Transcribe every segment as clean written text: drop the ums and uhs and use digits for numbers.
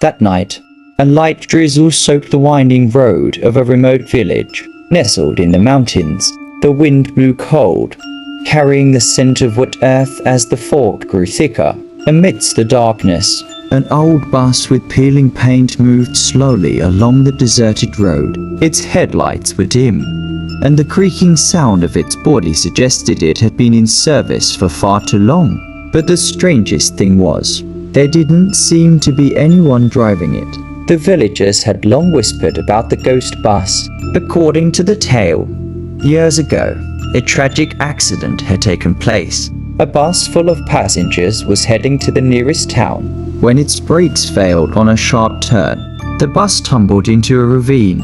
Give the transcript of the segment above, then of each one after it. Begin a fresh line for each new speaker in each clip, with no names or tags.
That night, a light drizzle soaked the winding road of a remote village. Nestled in the mountains, the wind blew cold, carrying the scent of wet earth as the fog grew thicker. Amidst the darkness, an old bus with peeling paint moved slowly along the deserted road. Its headlights were dim, and the creaking sound of its body suggested it had been in service for far too long. But the strangest thing was, there didn't seem to be anyone driving it. The villagers had long whispered about the ghost bus. According to the tale, years ago, a tragic accident had taken place. A bus full of passengers was heading to the nearest town. When its brakes failed on a sharp turn, the bus tumbled into a ravine,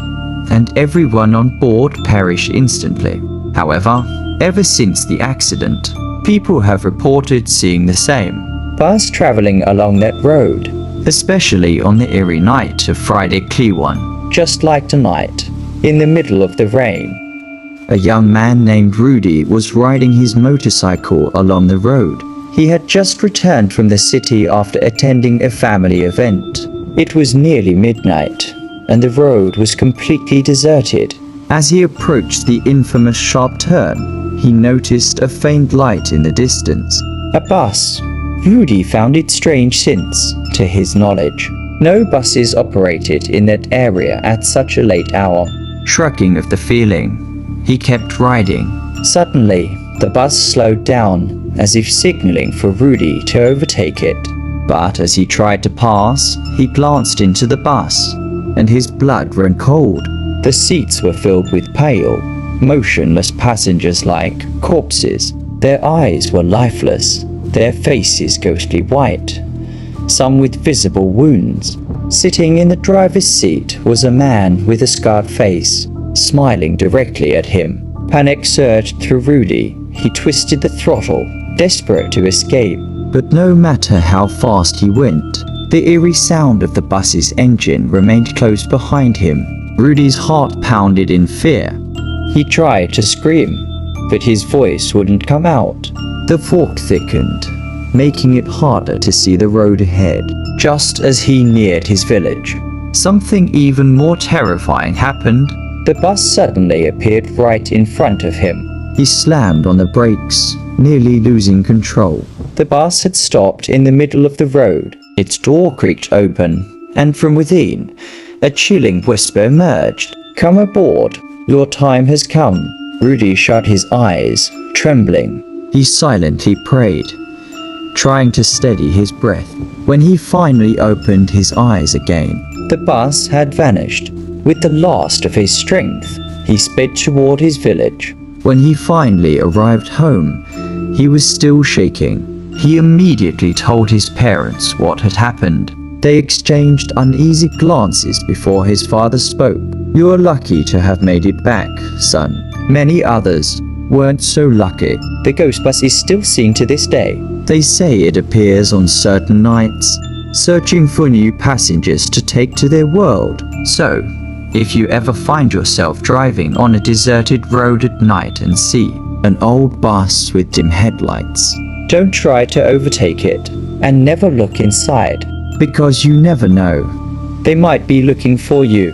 and everyone on board perished instantly. However, ever since the accident, people have reported seeing the same bus traveling along that road, especially on the eerie night of Friday Kliwon. Just like tonight, in the middle of the rain, a young man named Rudi was riding his motorcycle along the road. He had just returned from the city after attending a family event. It was nearly midnight, and the road was completely deserted. As he approached the infamous sharp turn, he noticed a faint light in the distance. A bus. Rudi found it strange since, to his knowledge, no buses operated in that area at such a late hour. Shrugging off the feeling, he kept riding. Suddenly, the bus slowed down, as if signaling for Rudi to overtake it. But as he tried to pass, he glanced into the bus, and his blood ran cold. The seats were filled with pale, motionless passengers like corpses. Their eyes were lifeless, their faces ghostly white, some with visible wounds. Sitting in the driver's seat was a man with a scarred face, smiling directly at him. Panic surged through Rudi. He twisted the throttle, desperate to escape. But no matter how fast he went, the eerie sound of the bus's engine remained close behind him. Rudi's heart pounded in fear. He tried to scream, but his voice wouldn't come out. The fog thickened, making it harder to see the road ahead. Just as he neared his village, something even more terrifying happened. The bus suddenly appeared right in front of him. He slammed on the brakes, nearly losing control. The bus had stopped in the middle of the road. Its door creaked open, and from within, a chilling whisper emerged. "Come aboard. Your time has come." Rudi shut his eyes, trembling. He silently prayed, trying to steady his breath. When he finally opened his eyes again, the bus had vanished. With the last of his strength, he sped toward his village. When he finally arrived home, he was still shaking. He immediately told his parents what had happened. They exchanged uneasy glances before his father spoke. "You're lucky to have made it back, son. Many others weren't so lucky." The ghost bus is still seen to this day. They say it appears on certain nights, searching for new passengers to take to their world. So, if you ever find yourself driving on a deserted road at night and see an old bus with dim headlights, don't try to overtake it, and never look inside, because you never know. They might be looking for you.